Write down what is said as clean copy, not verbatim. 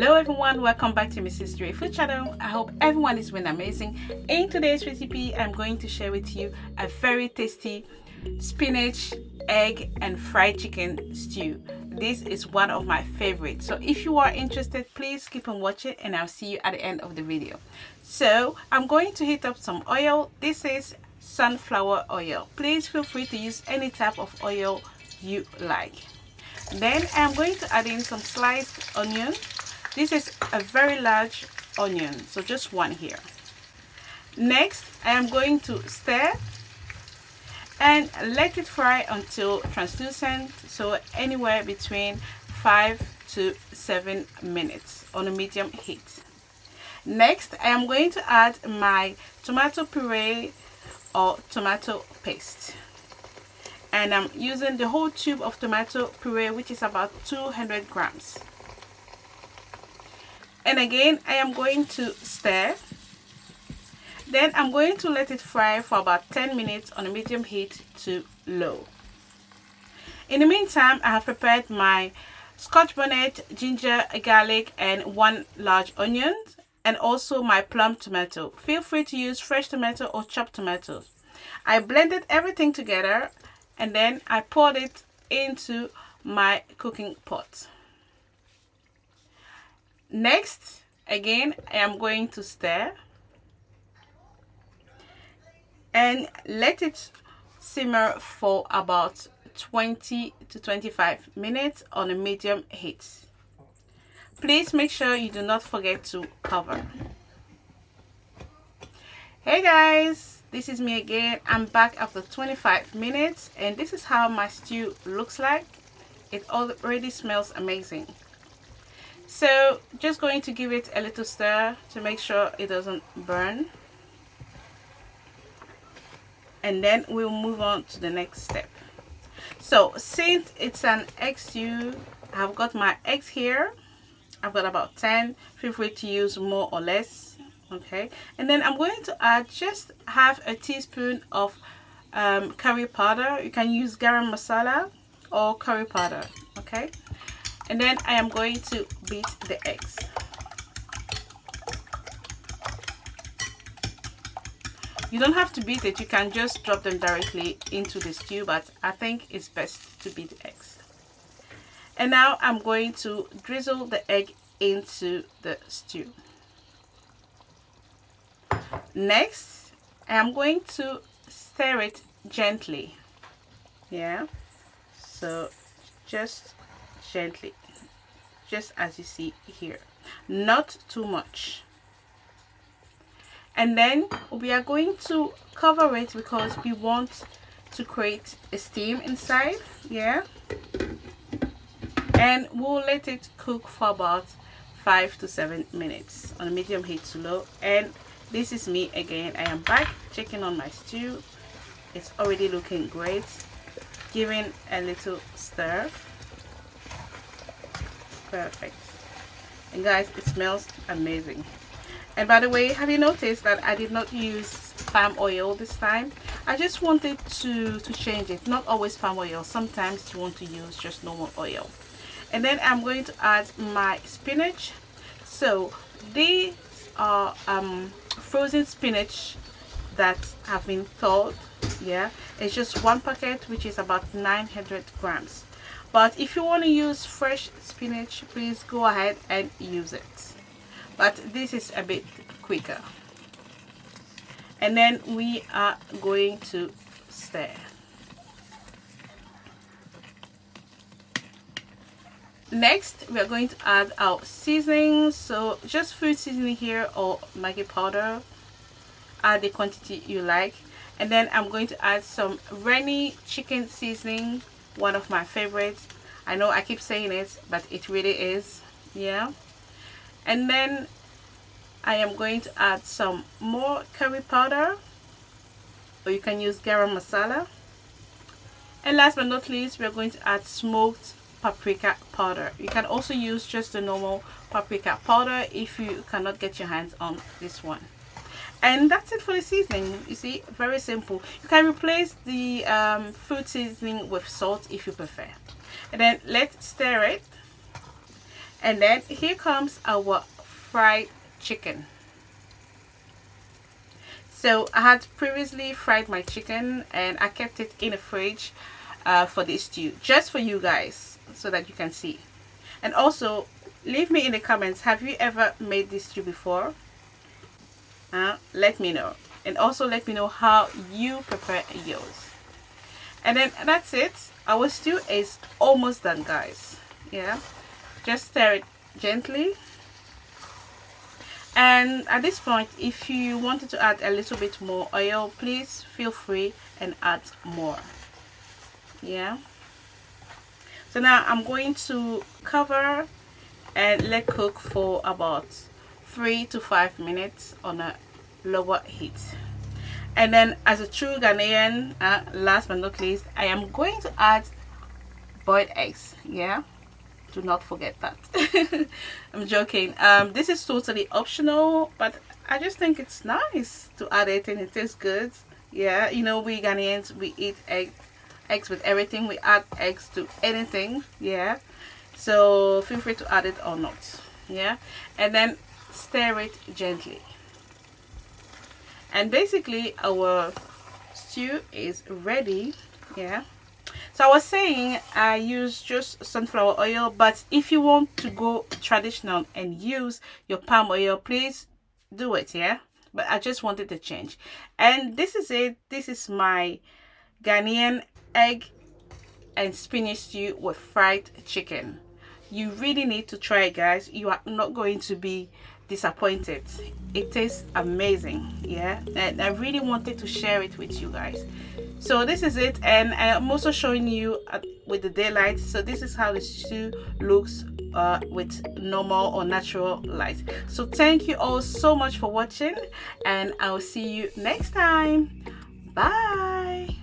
Hello everyone, welcome back to Mrs. Dre Food Channel. I hope everyone is doing amazing. In today's recipe, I'm going to share with you a very tasty spinach, egg and fried chicken stew. This is one of my favorites. So if you are interested, please keep on watching and I'll see you at the end of the video. So I'm going to heat up some oil. This is sunflower oil. Please feel free to use any type of oil you like. Then I'm going to add in some sliced onion. This is a very large onion, so just one here. Next, I am going to stir and let it fry until translucent, so anywhere between 5 to 7 minutes on a medium heat. Next, I am going to add my tomato puree or tomato paste. And I'm using the whole tube of tomato puree, which is about 200 grams. And again, I am going to stir. Then I'm going to let it fry for about 10 minutes on a medium heat to low. In the meantime, I have prepared my scotch bonnet, ginger, garlic, and 1 large onion, and also my plum tomato. Feel free to use fresh tomato or chopped tomatoes. I blended everything together and then I poured it into my cooking pot. Next, again, I am going to stir and let it simmer for about 20 to 25 minutes on a medium heat. Please make sure you do not forget to cover. Hey guys, this is me again. I'm back after 25 minutes and this is how my stew looks like. It already smells amazing. So just going to give it a little stir to make sure it doesn't burn. And then we'll move on to the next step. So since it's an egg stew, I've got my eggs here. I've got about 10. Feel free to use more or less. Okay, and then I'm going to add just half a teaspoon of curry powder. You can use garam masala or curry powder. Okay, and then I am going to beat the eggs. You don't have to beat it, you can just drop them directly into the stew, but I think it's best to beat the eggs. And now I'm going to drizzle the egg into the stew. Next, I am going to stir it gently. Yeah, so just gently, just as you see here, not too much. And then we are going to cover it because we want to create a steam inside. Yeah, and we'll let it cook for about 5 to 7 minutes on a medium heat to low. And this is me again. I am back checking on my stew. It's already looking great. Giving a little stir. Perfect. And guys, it smells amazing. And by the way, have you noticed that I did not use palm oil this time? I just wanted to change it. Not always palm oil. Sometimes you want to use just normal oil. And then I'm going to add my spinach. So these are frozen spinach that have been thawed. Yeah, it's just 1 packet, which is about 900 grams. But if you want to use fresh spinach, please go ahead and use it, but this is a bit quicker. And then we are going to stir. Next, we are going to add our seasoning. So just food seasoning here or Maggi powder. Add the quantity you like. And then I'm going to add some Rennie chicken seasoning, one of my favorites. I know I keep saying it, but it really is. Yeah. And then I am going to add some more curry powder, or you can use garam masala. And last but not least, we are going to add smoked paprika powder. You can also use just the normal paprika powder if you cannot get your hands on this one. And that's it for the seasoning. You see, very simple. You can replace the food seasoning with salt if you prefer. And then let's stir it. And then here comes our fried chicken. So I had previously fried my chicken and I kept it in the fridge for this stew, just for you guys, so that you can see. And also leave me in the comments, have you ever made this stew before? Let me know. And also let me know how you prepare yours. And then that's it. Our stew is almost done, guys. Yeah, just stir it gently. And at this point, if you wanted to add a little bit more oil, please feel free and add more. Yeah, so now I'm going to cover and let cook for about 3 to 5 minutes on a lower heat. And then, as a true Ghanaian, last but not least, I am going to add boiled eggs. Yeah, do not forget that. I'm joking. This is totally optional, but I just think it's nice to add it and it tastes good. Yeah, you know, we Ghanaians, we eat eggs with everything. We add eggs to anything. Yeah, so feel free to add it or not. Yeah, and then stir it gently. And basically our stew is ready. Yeah, so I was saying I use just sunflower oil, but if you want to go traditional and use your palm oil, please do it. Yeah, but I just wanted to change. And this is it. This is my Ghanaian egg and spinach stew with fried chicken. You really need to try it, guys. You are not going to be disappointed. It tastes amazing. Yeah, and I really wanted to share it with you guys. So this is it, and I'm also showing you with the daylight. So this is how the stew looks with normal or natural light. So thank you all so much for watching, and I'll see you next time. Bye.